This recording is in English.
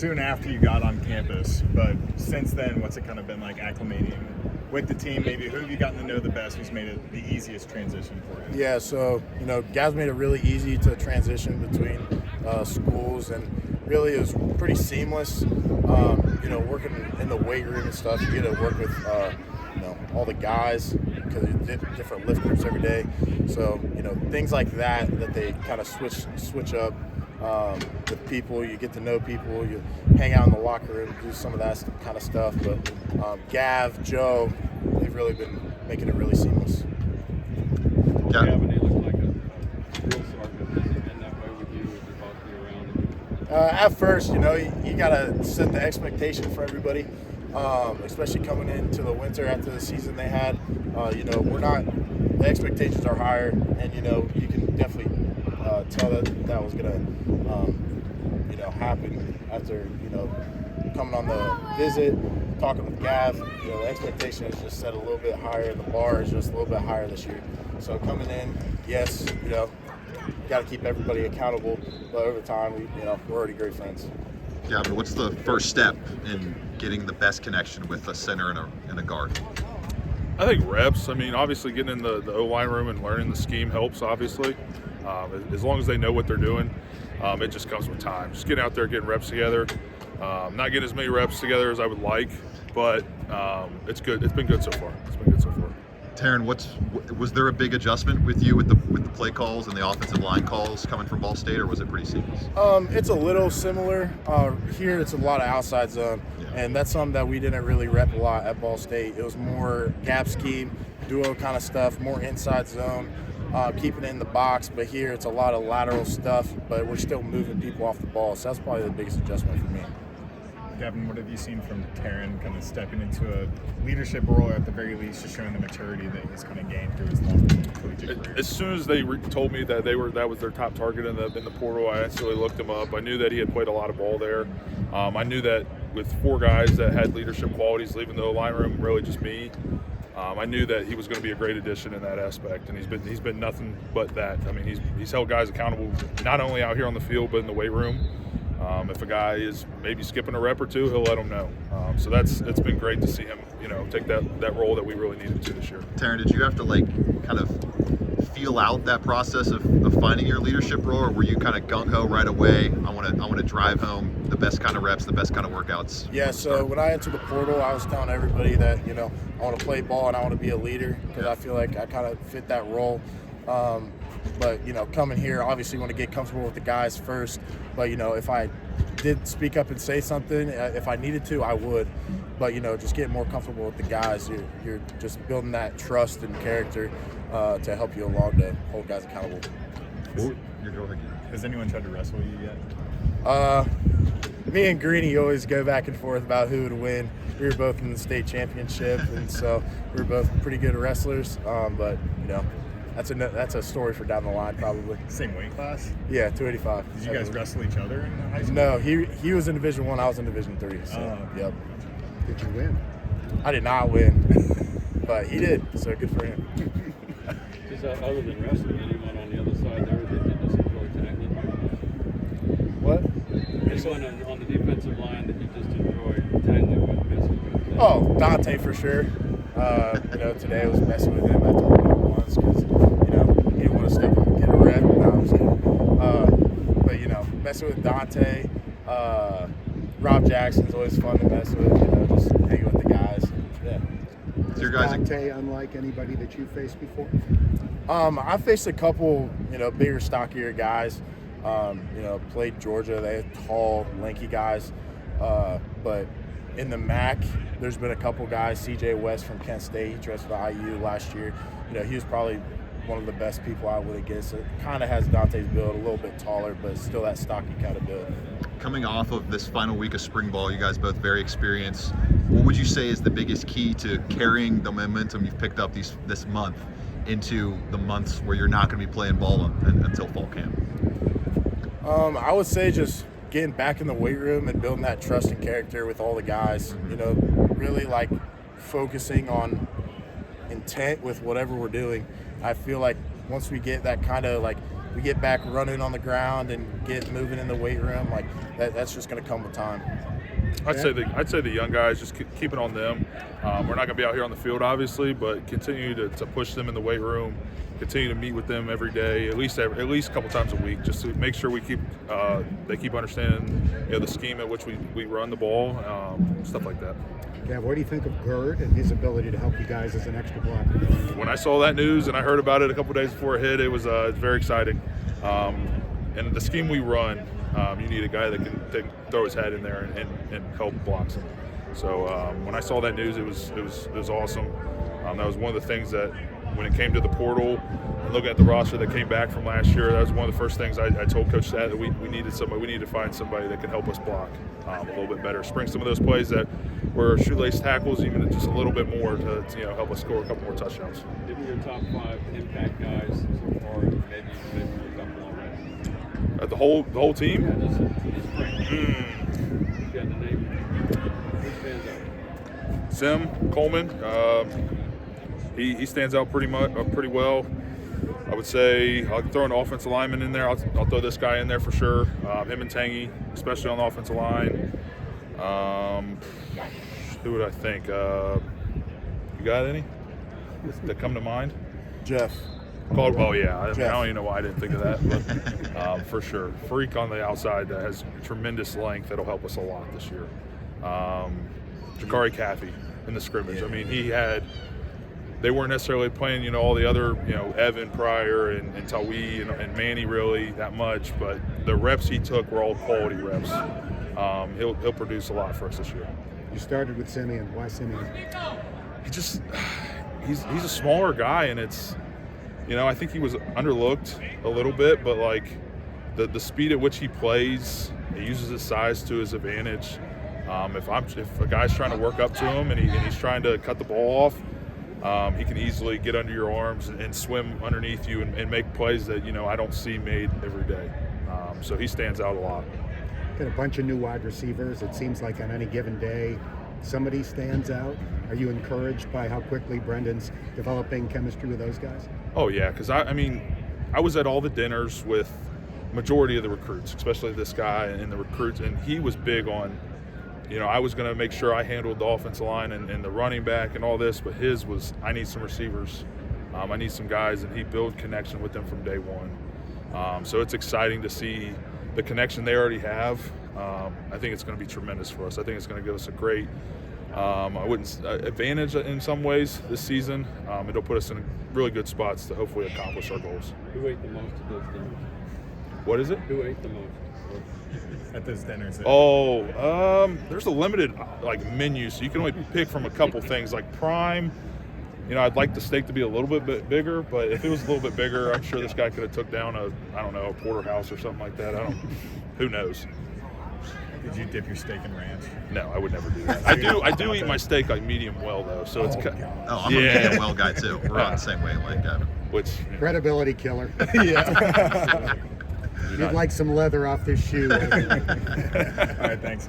Soon after you got on campus, but since then, what's it kind of been like acclimating with the team? Maybe who have you gotten to know the best? Who's made it the easiest transition for you? Yeah, so Gav's made it really easy to transition between schools, and really it was pretty seamless. Working in the weight room and stuff, you get to work with all the guys because you did different lift groups every day. So things like that they kind of switch up. With people, you get to know people, you hang out in the locker room, do some of that kind of stuff. But Gav, Joe, they've really been making it really seamless. Gavin, he looked like a real sergeant. Has he been that way with you as you're bossing you around? At first, you got to set the expectation for everybody, especially coming into the winter after the season they had. The expectations are higher, and you can definitely tell that was gonna happen after coming on the visit, talking with Gav. The expectation is just set a little bit higher, and the bar is just a little bit higher this year. So coming in, yes, got to keep everybody accountable, but over time, we're already great friends. Gavin, what's the first step in getting the best connection with a center and a guard? I think reps. I mean, obviously getting in the O-line room and learning the scheme helps, obviously. As long as they know what they're doing, it just comes with time. Just getting out there, getting reps together. Not getting as many reps together as I would like, but it's good. It's been good so far. Taran, was there a big adjustment with you with the play calls and the offensive line calls coming from Ball State, or was it pretty seamless? It's a little similar. Here, it's a lot of outside zone, and that's something that we didn't really rep a lot at Ball State. It was more gap scheme, duo kind of stuff, more inside zone, keeping it in the box. But here, it's a lot of lateral stuff, but we're still moving people off the ball, so that's probably the biggest adjustment for me. Gavin, what have you seen from Taran kind of stepping into a leadership role, or at the very least just showing the maturity that he's kind of gained through his long collegiate career? As soon as they told me that that was their top target in the portal, I instantly looked him up. I knew that he had played a lot of ball there. I knew that with 4 guys that had leadership qualities leaving the line room, really just me, I knew that he was going to be a great addition in that aspect, and he's been nothing but that. I mean, he's held guys accountable not only out here on the field but in the weight room. If a guy is maybe skipping a rep or two, he'll let them know. So it's been great to see him, take that role that we really needed to this year. Taran, did you have to kind of feel out that process of finding your leadership role, or were you kind of gung ho right away? I want to drive home the best kind of reps, the best kind of workouts. Yeah. So when I entered the portal, I was telling everybody that I want to play ball and I want to be a leader because I feel like I kind of fit that role. But coming here, obviously want to get comfortable with the guys first. But if I did speak up and say something, if I needed to, I would. But just getting more comfortable with the guys, you're just building that trust and character to help you along to hold guys accountable. Has anyone tried to wrestle you yet? Me and Greeny always go back and forth about who would win. We were both in the state championship, and so we were both pretty good wrestlers. But that's a story for down the line, probably. Same weight class? Yeah, 285. Did you guys wrestle each other in high school? No, he was in Division 1, I was in Division 3. So, yep. Did you win? I did not win, but he did, so good for him. Just other than wrestling, anyone on the other side there that you just enjoy tackling? What? Anyone on the defensive line that you just enjoy tackling with? Oh, Dante for sure. Today I was messing with him after once because he didn't want to step up and get a rep. No, I'm just kidding. But messing with Dante, Rob Jackson's always fun to mess with. Just hanging with the guys. Yeah. Is Dante unlike anybody that you faced before? I faced a couple, bigger, stockier guys. Played Georgia. They had tall, lanky guys. But in the MAC, there's been a couple guys. CJ West from Kent State, he transferred to IU last year. He was probably one of the best people I would have guessed. It kind of has Dante's build, a little bit taller, but still that stocky kind of build. Coming off of this final week of spring ball, you guys both very experienced. What would you say is the biggest key to carrying the momentum you've picked up this month into the months where you're not going to be playing ball until fall camp? I would say just getting back in the weight room and building that trust and character with all the guys. Really focusing on intent with whatever we're doing. I feel like once we get that kind of we get back running on the ground and get moving in the weight room, like that's just going to come with time. I'd say the young guys, just keep it on them. We're not going to be out here on the field, obviously, but continue to push them in the weight room. Continue to meet with them every day, at least a couple times a week, just to make sure they keep understanding the scheme at which we run the ball, stuff like that. Yeah, what do you think of Gert and his ability to help you guys as an extra blocker? When I saw that news and I heard about it a couple days before it hit, it was very exciting. And the scheme we run, you need a guy that can throw his head in there and help blocks him. So when I saw that news, it was awesome. That was one of the things that, when it came to the portal and looking at the roster that came back from last year, that was one of the first things I told Coach that we needed somebody. We needed to find somebody that could help us block a little bit better, spring some of those plays that were shoelace tackles, even just a little bit more to help us score a couple more touchdowns. Give me your top 5 impact guys so far, maybe a couple already. The whole team. Yeah, this spring. You got the name. Who stands out? Sim Coleman. He stands out pretty well. I would say I'll throw an offensive lineman in there. I'll throw this guy in there for sure. Him and Tangy, especially on the offensive line. Who would I think? You got any that come to mind? Jeff. Oh yeah, I don't even know why I didn't think of that, but for sure. Freak on the outside that has tremendous length that'll help us a lot this year. Jakari Caffey in the scrimmage. Yeah. I mean, they weren't necessarily playing, all the other, Evan Pryor and Tawi and Manny really that much, but the reps he took were all quality reps. He'll produce a lot for us this year. You started with Simeon. Why Simeon? He's a smaller guy, and it's, I think he was underlooked a little bit, but like the speed at which he plays, he uses his size to his advantage. If a guy's trying to work up to him and he's trying to cut the ball off, he can easily get under your arms and swim underneath you and make plays that I don't see made every day. So he stands out a lot. Got a bunch of new wide receivers. It seems like on any given day, somebody stands out. Are you encouraged by how quickly Brendan's developing chemistry with those guys? Oh yeah, because I was at all the dinners with majority of the recruits, especially this guy and the recruits, and he was big on. I was going to make sure I handled the offensive line and the running back and all this, but his was, I need some receivers. I need some guys, and he built connection with them from day one. So it's exciting to see the connection they already have. I think it's going to be tremendous for us. I think it's going to give us a great advantage in some ways this season. It'll put us in really good spots to hopefully accomplish our goals. Who ate the most of those dinners? What is it? Who ate the most? At those dinners. There's a limited menu, so you can only pick from a couple things. Like prime, I'd like the steak to be a little bit bigger, but if it was a little bit bigger, I'm sure this guy could have took down a porterhouse or something like that. Who knows? Did you dip your steak in ranch? No, I would never do that. I do eat my steak medium well though, so it's. I'm a medium well guy too. We're on the same wavelength, Gavin. Which Credibility killer. Yeah. You'd like some leather off this shoe. All right, thanks, guys.